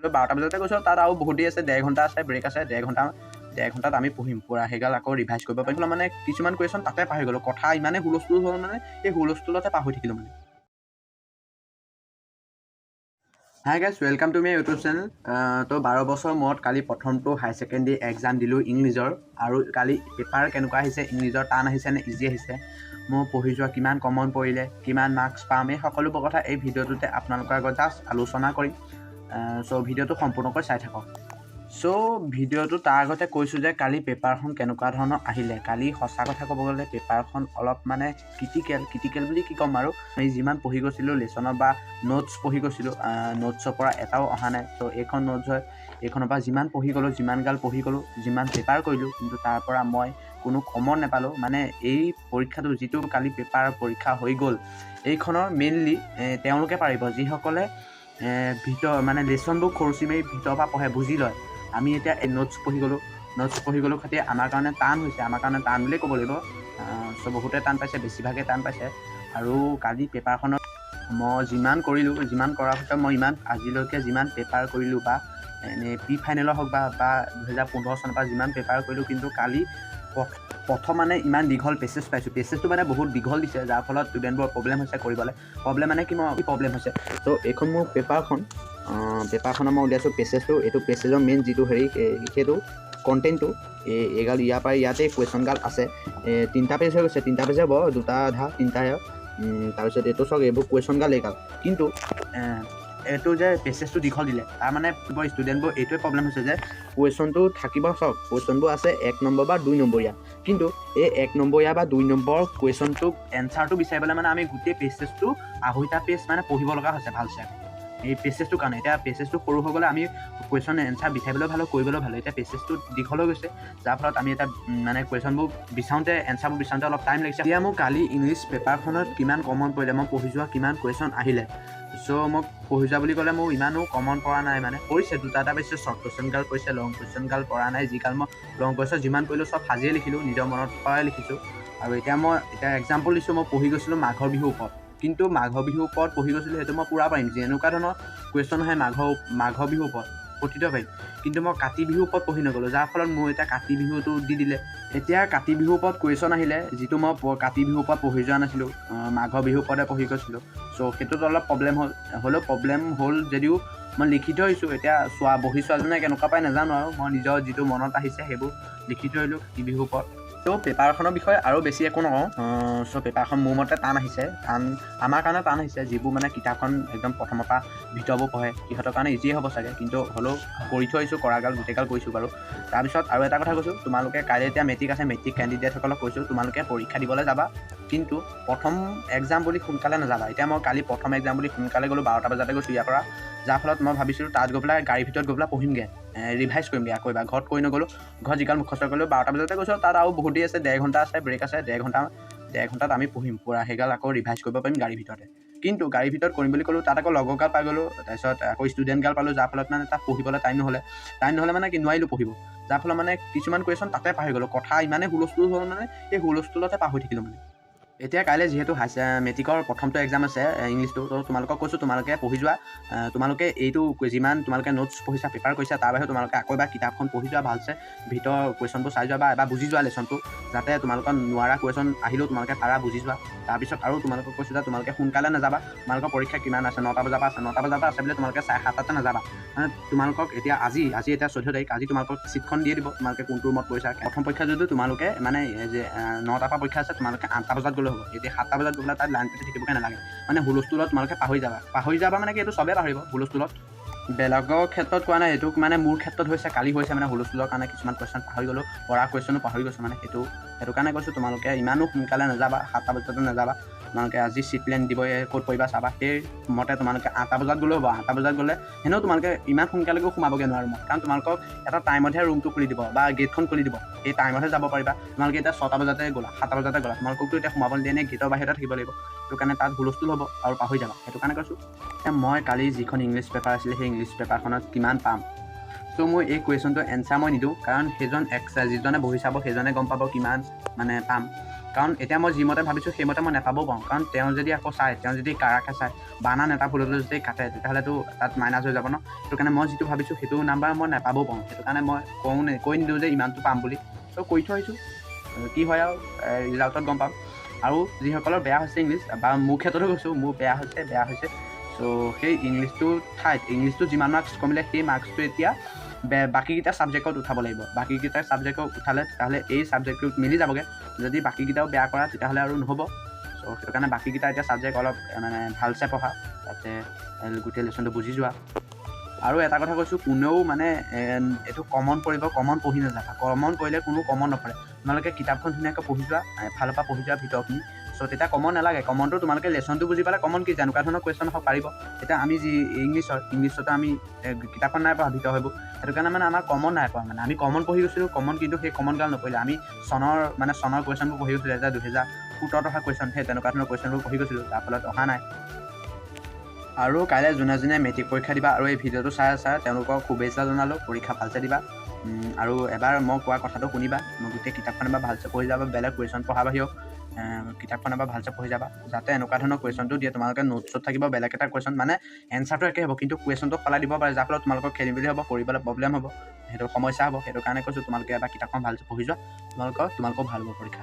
12টা বজাতে গৈছোঁ, তাত আৰু বহুত দেৰি আছে, 1.5 ঘণ্টা আছে, ব্ৰেক আছে, 1.5 ঘণ্টাত আমি পঢ়িম পুৰা। সেইগাল আকৌ ৰিভাইজ কৰিব পাৰিম। মানে কিছুমান কুৱেশ্যন তাতে পাহৰি গ'লোঁ, কথা ইমানেই হুলস্থুল হ'ল মানে সেই হুলস্থুলতে পাহৰি থাকিলোঁ মানে। Hi guys, welcome to my YouTube channel. তো 12 বছৰ মূৰত কালি প্ৰথমটো হায়াৰ ছেকেণ্ডেৰী এক্সাম দিলোঁ ইংলিছৰ। আৰু কালি পেপাৰ কেনেকুৱা আহিছে, ইংলিছৰ টান আহিছে নে ইজি আহিছে, মোৰ পঢ়ি যোৱা কিমান কমন পৰিলে, কিমান মাৰ্কছ পাম, এই সকলোবোৰ কথা এই ভিডিঅ'টোতে আপোনালোকৰ আগত জাষ্ট আলোচনা কৰিম। চ' ভিডিঅ'টো সম্পূৰ্ণকৈ চাই থাকক। চ' ভিডিঅ'টো তাৰ আগতে কৈছোঁ যে কালি পেপাৰখন কেনেকুৱা ধৰণৰ আহিলে। কালি সঁচা কথা ক'ব গ'লে পেপাৰখন অলপ মানে ক্ৰিটিকেল বুলি কি ক'ম আৰু, আমি যিমান পঢ়ি গৈছিলোঁ লেচনৰ বা নোটছ পঢ়ি গৈছিলোঁ, নোটছৰ পৰা এটাও অহা নাই। ত' এইখন নোটছ হয়, এইখনৰ পৰা যিমান পঢ়ি গ'লোঁ, যিমান পেপাৰ কৰিলোঁ, কিন্তু তাৰ পৰা মই কোনো কমন নাপালোঁ। মানে এই পৰীক্ষাটো যিটো কালি পেপাৰ পৰীক্ষা হৈ গ'ল, এইখনৰ মেইনলি তেওঁলোকে পাৰিব যিসকলে মানে লেচনবোৰ খৰচি মাৰি ভিতৰৰ পৰা পঢ়ে, বুজি লয়। আমি এতিয়া এই নোটছ পঢ়ি গ'লোঁ খাতি আমাৰ কাৰণে টান হৈছে, আমাৰ কাৰণে টান বুলিয়ে ক'ব লাগিব। চ' বহুতে টান পাইছে, বেছিভাগে টান পাইছে। আৰু কালি পেপাৰখনত মই যিমান কৰাৰ পিছত মই আজিলৈকে যিমান পেপাৰ কৰিলোঁ বা এনেই প্ৰি ফাইনেলৰ হওক বা 2015 চনৰ পৰা যিমান পেপাৰ কৰিলোঁ, কিন্তু কালি প্ৰথম মানে ইমান দীঘল পেছেজ পাইছোঁ। পেছেজটো মানে বহুত দীঘল দিছে, যাৰ ফলত ষ্টুডেণ্টবোৰৰ প্ৰব্লেম হৈছে কৰিবলৈ। প্ৰব্লেম মানে কি প্ৰব্লেম হৈছে, ত' এইখন মোৰ পেপাৰখনত মই উলিয়াইছোঁ পেছেজটো। এইটো পেছেজৰ মেইন যিটো সেইটো কণ্টেণ্টটো ইয়াতে কুৱেশ্যনগাল আছে। 3টা পেজ হৈ গৈছে, 3টা পেজ হ'ব, 2টা আধা 3টাহে। তাৰপিছত এইটো চাওক, এইবোৰ কুৱেশ্যনগাল এইগাল। কিন্তু এইটো যে পেছেজটো দীঘল দিলে, তাৰ মানে ষ্টুডেণ্টবোৰ এইটোৱে প্ৰব্লেম হৈছে যে কুৱেশ্যনটো থাকিব, চাওক কুৱেশ্যনবোৰ আছে 1 নম্বৰ বা 2 নম্বৰীয়া। কিন্তু এই 1 নম্বৰীয়া বা 2 নম্বৰ কুৱেশ্যনটো এনচাৰটো বিচাৰিবলৈ মানে আমি গোটেই পেছেজটো 2.5টা পেজ মানে পঢ়িব লগা হৈছে ভালছে। এই পেছেজটোৰ কাৰণে এতিয়া পেছেজটো সৰু হৈ গ'লে আমি কুৱেশ্যন এনচাৰ বিচাৰিবলৈ ভালো, কৰিবলৈ ভালো। এতিয়া পেছেজটো দীঘল হৈ গৈছে, যাৰ ফলত আমি এটা মানে কুৱেশ্যনবোৰ এনচাৰবোৰ বিচাৰোঁতে অলপ টাইম লাগিছে। এতিয়া মোক কালি ইংলিছ পেপাৰখনত কিমান কমন পৰিলে, মই পঢ়ি যোৱা কিমান কুৱেশ্যন আহিলে। চ' মোক পঢ়ি যোৱা বুলি ক'লে মোৰ ইমানো কমন পৰা নাই, মানে পৰিছে 2টা পাইছে, শ্বৰ্ট কুৱেশ্যনগাল পৰিছে, লং কুৱেশ্যনগাল পৰা নাই। যিগাল মই লং কুৱেশ্যন যিমান কৰিলোঁ চব সাজিয়ে লিখিলোঁ, নিজৰ মনত পৰাই লিখিছোঁ। আৰু এতিয়া এক্সাম্পল দিছোঁ, মই পঢ়ি গৈছিলোঁ মাঘৰ বিহুৰ ওপৰত। কিন্তু মাঘৰ বিহুৰ ওপৰত পঢ়ি গৈছিলোঁ, সেইটো মই পূৰা পাৰিম। যেনেকুৱা ধৰণৰ কুৱেশ্যন আহে মাঘৰ বিহুৰ ওপৰত প্ৰতিটো পাৰিম। কিন্তু মই কাতি বিহুৰ ওপৰত পঢ়ি নগ'লোঁ, যাৰ ফলত মোৰ এতিয়া কাতি বিহুটো দি দিলে। এতিয়া কাতি বিহুৰ ওপৰত কুৱেশ্যন আহিলে, যিটো মই কাতি বিহুৰ ওপৰত পঢ়ি যোৱা নাছিলোঁ, মাঘৰ বিহুৰ ওপৰতে পঢ়ি গৈছিলোঁ। চ' সেইটোত অলপ প্ৰব্লেম হ'ল যদিও মই লিখি থৈ আহিছোঁ। এতিয়া বহি চোৱাজনে কেনেকুৱা পাই নাজানো, আৰু মই নিজৰ যিটো মনত আহিছে সেইবোৰ লিখি থৈ আহিলোঁ কাতি বিহুৰ ওপৰত। ত' পেপাৰখনৰ বিষয়ে আৰু বেছি একো নকওঁ। চ' পেপাৰখন মোৰ মতে টান আহিছে, আমাৰ কাৰণে টান আহিছে। যিবোৰ মানে কিতাপখন একদম প্ৰথমৰ পৰা ভিতৰবোৰ পঢ়ে সিহঁতৰ কাৰণে ইজিয়ে হ'ব চাগে, কিন্তু হ'লেও কৰি থৈ আহিছোঁ, গোটেইগাল কৰিছোঁ বাৰু। তাৰপিছত আৰু এটা কথা কৈছোঁ, তোমালোকে কাইলৈ এতিয়া মেট্ৰিক আছে, মেট্ৰিক কেণ্ডিডেটসকলক কৈছোঁ, তোমালোকে পৰীক্ষা দিবলৈ যাবা, কিন্তু প্ৰথম এক্সাম বুলি সোনকালে নাযাবা। এতিয়া মই কালি প্ৰথম এক্সাম বুলি সোনকালে গ'লোঁ, 12টা বজাতে গৈছোঁ ইয়াৰ পৰা, যাৰ ফলত মই ভাবিছিলোঁ তাত গৈ পেলাই গাড়ীৰ ভিতৰত গৈ পেলাই পঢ়িমগৈ, ৰিভাইজ কৰিমগৈ আকৌ এবাৰ। ঘৰত কৰি নগ'লোঁ, ঘৰত যিগাল মুখস্থ কৰিলোঁ। 12টা বজাতে গৈছোঁ, তাত আৰু বহুত দেৰি আছে, 1.5 ঘণ্টা আছে, ব্ৰেক আছে, 1.5 ঘণ্টাত আমি পঢ়িম পুৰা। সেইগাল আকৌ ৰিভাইজ কৰিব পাৰিম গাড়ীৰ ভিতৰতে। কিন্তু গাড়ীৰ ভিতৰত কৰিম বুলি ক'লোঁ, তাত আকৌ লগৰগাল পাই গ'লোঁ, তাৰপিছত আকৌ ষ্টুডেণ্টগাল পালোঁ, যাৰ ফলত মানে তাত পঢ়িবলৈ টাইম নহ'লে মানে কি নোৱাৰিলোঁ পঢ়িব। যাৰ ফলত মানে কিছুমান কুৱেশ্যন তাতে পাহৰি গ'লোঁ, কথা ইমানেই হুলস্থুল হ'ল মানে সেই হুলস্থুলতে পাহৰি থাকিলোঁ মানে। এতিয়া কাইলৈ যিহেতু মেট্ৰিকৰ প্ৰথমটো এক্সাম আছে ইংলিছটো, তো তোমালোকক কৈছোঁ তোমালোকে পঢ়ি যোৱা। তোমালোকে এইটো যিমান তোমালোকে নোটছ পঢ়িছা, পেপাৰ কৰিছা, তাৰ বাহিৰে তোমালোকে আকৌ এবাৰ কিতাপখন পঢ়ি যোৱা ভালছে, ভিতৰৰ কুৱেশ্যনবোৰ চাই যোৱা বা এবাৰ বুজি যোৱা লেচনটো, যাতে তোমালোকৰ নোৱাৰা কুৱেশ্যন আহিলেও তোমালোকে পাৰা বুজি যোৱা। তাৰপিছত আৰু তোমালোকক কৈছোঁ যে তোমালোকে সোনকালে নাযাবা। তোমালোকৰ পৰীক্ষা কিমান আছে, 9টা বজাৰ পৰা আছে। 9টা বজাৰ পৰা আছে বুলি তোমালোকে 7:30 নাযাবা। মানে তোমালোকক এতিয়া আজি এতিয়া 14 তাৰিখ, আজি তোমালোকক ছিটখন দিয়ে দিব, তোমালোকে কোনটো ৰুমত পৰিছা। প্ৰথম পৰীক্ষা যদিও তোমালোকে মানে যে 9টাৰ পৰা পৰীক্ষা আছে, তোমালোকে 8টা বজাত গ'লে হ'ব। এতিয়া 7টা বজাত গ'লে তাত লাইন পাতি থাকিবগৈ নালাগে। মানে হুলস্থুলত তোমালোকে পাহৰি যাবা মানে কি, এইটো চবেই পাহৰিব হুলস্থুলত। বেলেগৰ ক্ষেত্ৰত কোৱা নাই, এইটো মানে মোৰ ক্ষেত্ৰত কালি হৈছে মানে হুলস্থুলৰ কাৰণে কিছুমান কুৱেশ্যন পাহৰি গ'লোঁ, পঢ়া কুৱেশ্যনো পাহৰি গৈছোঁ মানে। সেইটো কাৰণে কৈছোঁ তোমালোকে ইমানো সোনকালে নাযাবা, 7টা বজাতে নাযাবা। তোমালোকে আজি চিট প্লেন দিব, ক'ত পৰিবা চাবা, সেই মতে তোমালোকে 8টা বজাত গ'লেও হ'ব। 8টা বজাত গ'লে এনেও তোমালোকে ইমান সোনকালেও সোমাবগৈ নোৱাৰোঁ, কাৰণ তোমালোকক এটা টাইমতহে ৰুমটো খুলি দিব বা গেটখন খুলি দিব, সেই টাইমতহে যাব পাৰিবা। তোমালোকে এতিয়া 6টা বজাতে গ'লা, 7টা বজাতে গ'লা, তোমালোককতো এতিয়া সোমাব নিদিয়ে নে, গেটৰ বাহিৰতে থাকিব লাগিব। সেইটো কাৰণে তাত হুলস্থুল হ'ব আৰু পাহৰি যাবা, সেইটো কাৰণে কৈছোঁ। মই কালি যিখন ইংলিছ পেপাৰ আছিলে, সেই ইংলিছ পেপাৰখনত কিমান পাম। চ' মই এই কুৱেশ্যনটো এনচাৰ মই নিদিওঁ, কাৰণ যিজনে বহি চাব সেইজনে গম পাব কিমান মানে পাম। কাৰণ এতিয়া মই যিমতে ভাবিছোঁ সেইমতে মই নেপাবও পাৰোঁ, কাৰণ তেওঁ যদি আকৌ চায়, তেওঁ যদি কাৰাকে চায়, বানান এটা ভুলতে যদি কাটে তেতিয়াহ'লেতো তাত মাইনাছ হৈ যাব ন। সেইটো কাৰণে মই যিটো ভাবিছোঁ সেইটো নাম্বাৰ মই নেপাবও পাৰোঁ, সেইটো কাৰণে মই কৈ নিদিওঁ যে ইমানটো পাম বুলি। ত' কৈ থৈ আহিছোঁ, কি হয় আৰু ৰিজাল্টত গম পাম। আৰু যিসকলৰ বেয়া হৈছে ইংলিছ, বা মোৰ ক্ষেত্ৰতো কৈছোঁ, মোৰ বেয়া হৈছে। চ' সেই ইংলিছটোৰ ঠাইত ইংলিছটো যিমান মাৰ্কছ কমিলে সেই মাৰ্কছটো এতিয়া বাকীকেইটা ছাবজেক্টত উঠাব লাগিব। বাকীকেইটা ছাবজেক্টত উঠালে তেতিয়াহ'লে এই ছাবজেক্টটোত মিলি যাবগৈ। যদি বাকীকেইটাও বেয়া কৰা তেতিয়াহ'লে আৰু নহ'ব। চ' সেইটো কাৰণে বাকীকেইটা এতিয়া ছাবজেক্ট অলপ মানে ভালছে পঢ়া, তাতে গোটেই লেচনটো বুজি যোৱা। আৰু এটা কথা কৈছোঁ, কোনেও মানে এইটো কমন পঢ়ি নাযাবা। কমন পঢ়িলে কোনো কমন নপৰে। তোমালোকে কিতাপখন ধুনীয়াকৈ পঢ়ি যোৱা, এফালৰ পৰা পঢ়ি যোৱা ভিতৰখিনি। চ' তেতিয়া কমন নালাগে। কমনটো তোমালোকে লেচনটো বুজি পালে কমন কি যেনেকুৱা ধৰণৰ কুৱেশ্যন হওক পাৰিব। এতিয়া আমি যি ইংলিছতো আমি কিতাপখন নাই পঢ়া ভিতৰ সেইবোৰ, সেইটো কাৰণে মানে আমাৰ কমন নাই পোৱা। মানে আমি কমন পঢ়ি গৈছিলোঁ, কিন্তু সেই কমনগাল নপঢ়িলে। আমি চনৰ কুৱেশ্যনবোৰ পঢ়ি গৈছিলোঁ, এতিয়া 2017 অহা কুৱেশ্যন, সেই তেনেকুৱা ধৰণৰ কুৱেশ্যনবোৰ পঢ়ি গৈছিলোঁ, তাৰ ফলত অহা নাই। আৰু কাইলৈ যোনে মেট্ৰিক পৰীক্ষা দিবা আৰু এই ভিডিঅ'টো চাই আছা তেওঁলোকক শুভেচ্ছা জনালোঁ, পৰীক্ষা ভালছে দিবা। আৰু এবাৰ মই কোৱা কথাটো শুনিবা, মই গোটেই কিতাপখন এবাৰ ভালছে পঢ়ি যাবা, বেলেগ কুৱেশ্যন পঢ়া বাহিৰেও কিতাপখন এবাৰ ভালছে পঢ়ি যাবা, যাতে এনেকুৱা ধৰণৰ কুৱেশ্যনটো দিয়ে তোমালোকে নোটছত থাকিব বেলেগ এটা কুৱেশ্যন, মানে এনচাৰটো একে হ'ব কিন্তু কুৱেশ্যনটো সলাই দিব পাৰে, যাৰ ফলত তোমালোকৰ খেলি মেলি হ'ব, কৰিবলৈ প্ৰব্লেম হ'ব, সেইটো সমস্যা হ'ব। সেইটো কাৰণে কৈছোঁ তোমালোকে এবাৰ কিতাপখন ভালছে পঢ়ি যোৱা, তোমালোকৰ ভাল হ'ব পৰীক্ষা।